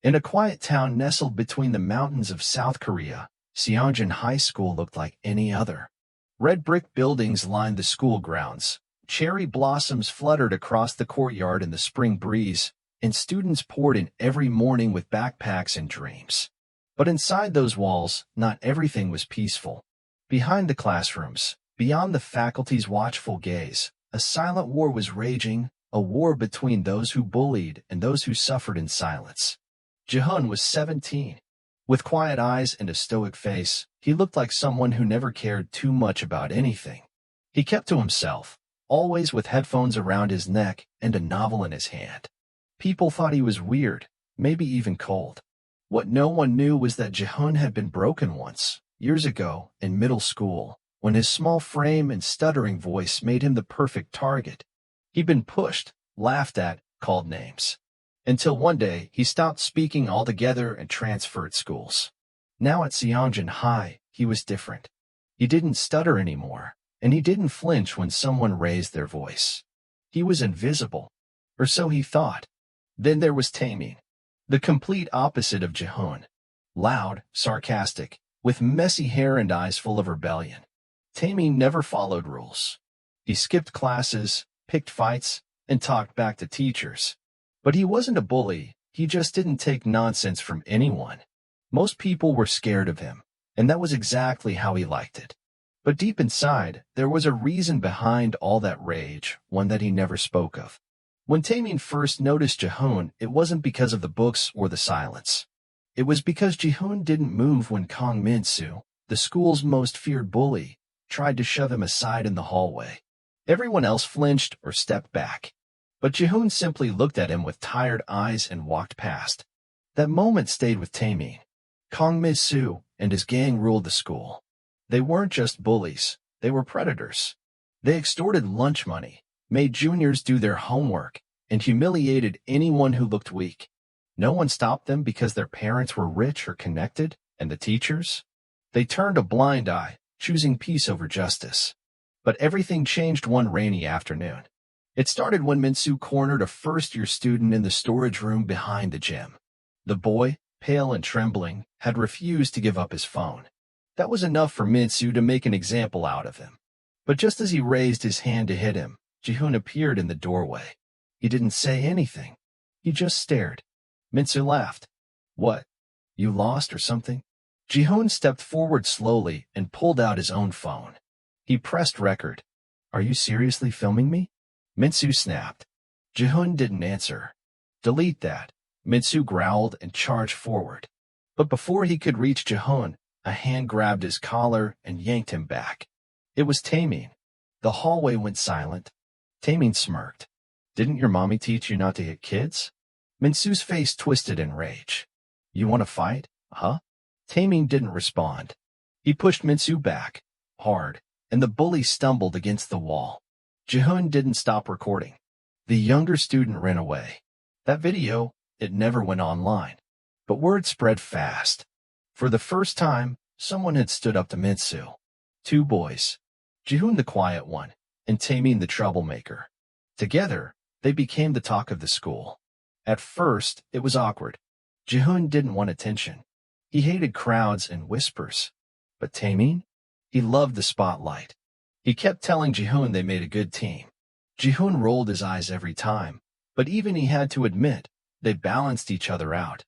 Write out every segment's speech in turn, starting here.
In a quiet town nestled between the mountains of South Korea, Spongin High School looked like any other. Red brick buildings lined the school grounds. Cherry blossoms fluttered across the courtyard in the spring breeze, and students poured in every morning with backpacks and dreams. But inside those walls, not everything was peaceful. Behind the classrooms, beyond the faculty's watchful gaze, a silent war was raging, a war between those who bullied and those who suffered in silence. Jaehoon was 17. With quiet eyes and a stoic face, he looked like someone who never cared too much about anything. He kept to himself, always with headphones around his neck and a novel in his hand. People thought he was weird, maybe even cold. What no one knew was that Jaehoon had been broken once, years ago, in middle school, when his small frame and stuttering voice made him the perfect target. He'd been pushed, laughed at, called names. Until one day, he stopped speaking altogether and transferred schools. Now at Spongin High, he was different. He didn't stutter anymore, and he didn't flinch when someone raised their voice. He was invisible, or so he thought. Then there was Taemin, the complete opposite of Jaehoon. Loud, sarcastic, with messy hair and eyes full of rebellion. Taemin never followed rules. He skipped classes, picked fights, and talked back to teachers. But he wasn't a bully, he just didn't take nonsense from anyone. Most people were scared of him, and that was exactly how he liked it. But deep inside, there was a reason behind all that rage, one that he never spoke of. When Taemin first noticed Jaehoon, it wasn't because of the books or the silence. It was because Jaehoon didn't move when Kang Min-soo, the school's most feared bully, tried to shove him aside in the hallway. Everyone else flinched or stepped back. But Jaehoon simply looked at him with tired eyes and walked past. That moment stayed with Taemin. Kang Min-soo and his gang ruled the school. They weren't just bullies, they were predators. They extorted lunch money, made juniors do their homework, and humiliated anyone who looked weak. No one stopped them because their parents were rich or connected, and the teachers? They turned a blind eye, choosing peace over justice. But everything changed one rainy afternoon. It started when Min-soo cornered a first-year student in the storage room behind the gym. The boy, pale and trembling, had refused to give up his phone. That was enough for Min-soo to make an example out of him. But just as he raised his hand to hit him, Jaehoon appeared in the doorway. He didn't say anything. He just stared. Min-soo laughed. "What? You lost or something?" Jaehoon stepped forward slowly and pulled out his own phone. He pressed record. "Are you seriously filming me?" Min-soo snapped. Jaehoon didn't answer. "Delete that." Min-soo growled and charged forward. But before he could reach Jaehoon, a hand grabbed his collar and yanked him back. It was Taemin. The hallway went silent. Taemin smirked. "Didn't your mommy teach you not to hit kids?" Min-soo's face twisted in rage. "You want to fight, huh?" Taemin didn't respond. He pushed Min-soo back, hard, and the bully stumbled against the wall. Jaehoon didn't stop recording. The younger student ran away. That video, it never went online. But word spread fast. For the first time, someone had stood up to Min-soo. Two boys. Jaehoon the quiet one, and Taemin the troublemaker. Together, they became the talk of the school. At first, it was awkward. Jaehoon didn't want attention. He hated crowds and whispers. But Taemin? He loved the spotlight. He kept telling Jaehoon they made a good team. Jaehoon rolled his eyes every time, but even he had to admit, they balanced each other out.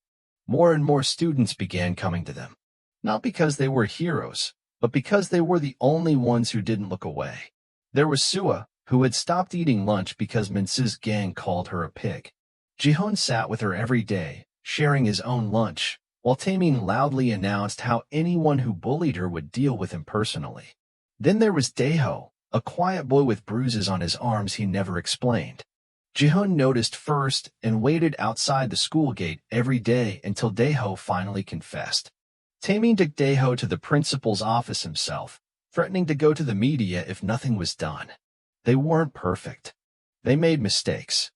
More and more students began coming to them. Not because they were heroes, but because they were the only ones who didn't look away. There was Sua, who had stopped eating lunch because Min-soo's gang called her a pig. Jaehoon sat with her every day, sharing his own lunch, while Taemin loudly announced how anyone who bullied her would deal with him personally. Then there was Daeho, a quiet boy with bruises on his arms he never explained. Jaehoon noticed first and waited outside the school gate every day until Daeho finally confessed. Taemin took Daeho to the principal's office himself, threatening to go to the media if nothing was done. They weren't perfect. They made mistakes.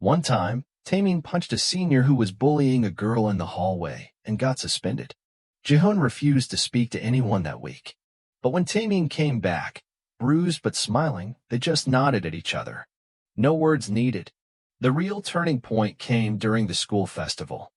One time, Taemin punched a senior who was bullying a girl in the hallway and got suspended. Jaehoon refused to speak to anyone that week. But when Taemin came back, bruised but smiling, they just nodded at each other. No words needed. The real turning point came during the school festival.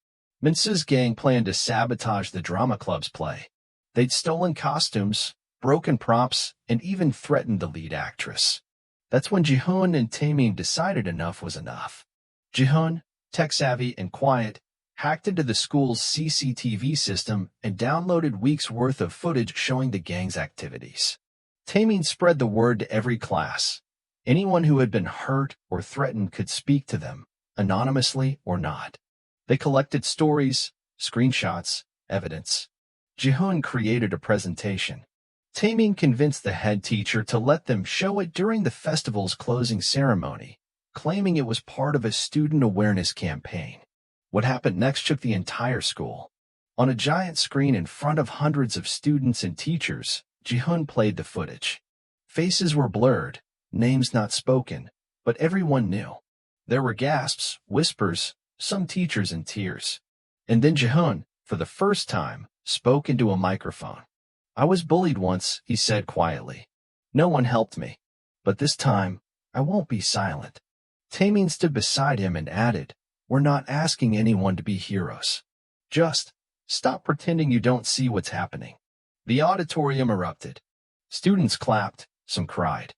Mince's gang planned to sabotage the drama club's play. They'd stolen costumes, broken props, and even threatened the lead actress. That's when Jihoon and Taemin decided enough was enough. Jihoon, tech-savvy and quiet, hacked into the school's CCTV system and downloaded weeks' worth of footage showing the gang's activities. Taemin spread the word to every class. Anyone who had been hurt or threatened could speak to them, anonymously or not. They collected stories, screenshots, evidence. Jihoon created a presentation. Taemin convinced the head teacher to let them show it during the festival's closing ceremony, claiming it was part of a student awareness campaign. What happened next shook the entire school. On a giant screen in front of hundreds of students and teachers, Jihoon played the footage. Faces were blurred, names not spoken, but everyone knew. There were gasps, whispers, some teachers in tears. And then Jihoon, for the first time, spoke into a microphone. "I was bullied once," he said quietly. "No one helped me. But this time, I won't be silent." Taemin stood beside him and added, "We're not asking anyone to be heroes. Just stop pretending you don't see what's happening." The auditorium erupted. Students clapped, some cried.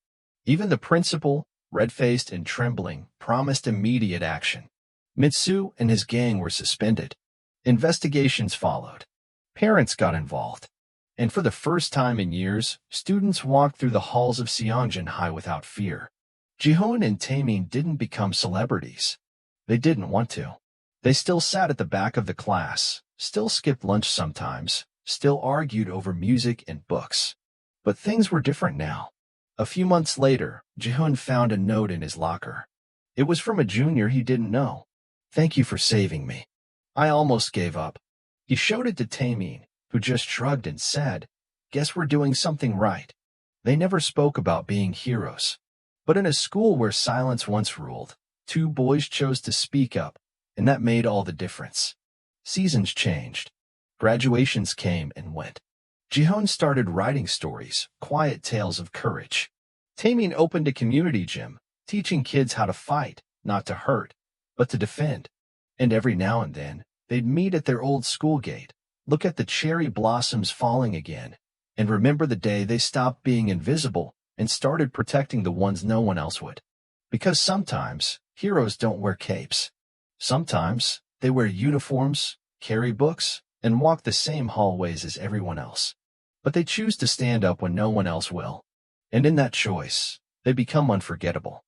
Even the principal, red-faced and trembling, promised immediate action. Mitsu and his gang were suspended. Investigations followed. Parents got involved. And for the first time in years, students walked through the halls of Spongin High without fear. Jihoon and Taemin didn't become celebrities. They didn't want to. They still sat at the back of the class, still skipped lunch sometimes, still argued over music and books. But things were different now. A few months later, Jihoon found a note in his locker. It was from a junior he didn't know. "Thank you for saving me. I almost gave up." He showed it to Taemin, who just shrugged and said, "Guess we're doing something right." They never spoke about being heroes. But in a school where silence once ruled, two boys chose to speak up, and that made all the difference. Seasons changed. Graduations came and went. Jihoon started writing stories, quiet tales of courage. Taemin opened a community gym, teaching kids how to fight, not to hurt, but to defend. And every now and then, they'd meet at their old school gate, look at the cherry blossoms falling again, and remember the day they stopped being invisible and started protecting the ones no one else would. Because sometimes, heroes don't wear capes. Sometimes, they wear uniforms, carry books, and walk the same hallways as everyone else. But they choose to stand up when no one else will. And in that choice, they become unforgettable.